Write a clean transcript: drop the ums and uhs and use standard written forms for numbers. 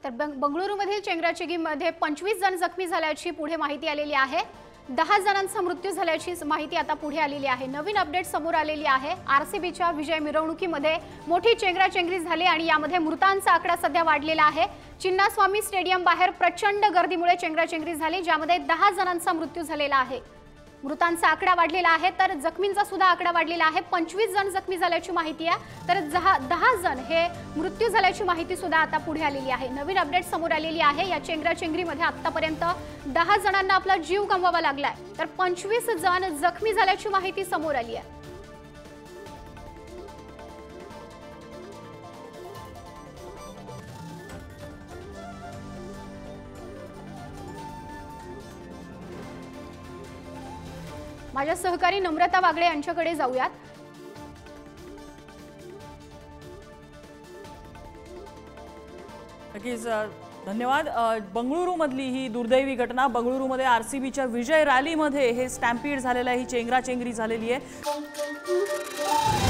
तर बंगळुरूमधील चेंगराचेंगरीमध्ये 25 जण जखमी झाल्याची पुढे माहिती आलेली आहे। 10 जणांचा मृत्यू झाल्याची माहिती आता पुढे आलेली आहे। नवीन अपडेट समोर आलेली आहे। आरसीबीच्या विजय मिरवणुकीमध्ये मोठी चेंगराचेंगरी झाली आणि यामध्ये मृतांचा आकडा सध्या वाढलेला आहे। चिन्नास्वामी स्टेडियम बाहेर प्रचंड गर्दीमुळे चेंगराचेंगरी झाली, ज्यामध्ये 10 जणांचा मृत्यू झालेला आहे। मृतांचा आकडा वाढलेला आहे तर जखमींचा सुद्धा आकडा वाढलेला आहे। 25 जण जखमी झाल्याची माहिती आहे तर 10 जण हे मृत्यू झाल्याची माहिती सुद्धा आता पुढे आलेली आहे। नवीन अपडेट समोर आलेली आहे। या चेंगराचेंगरीमध्ये आतापर्यंत 10 जणांना आपला जीव गमवावा लागलाय तर 25 जण जखमी झाल्याची माहिती समोर आली आहे। माझ्या सहकारी नम्रता वागळे यांच्याकडे जाऊयात। नक्कीच धन्यवाद। बंगळुरू मधली ही दुर्दैवी घटना, बंगळुरू मध्ये आरसीबीच्या विजय रॅली मध्ये हे स्टॅम्पीड झालेलं आहे, ही चेंगराचेंगरी झालेली आहे।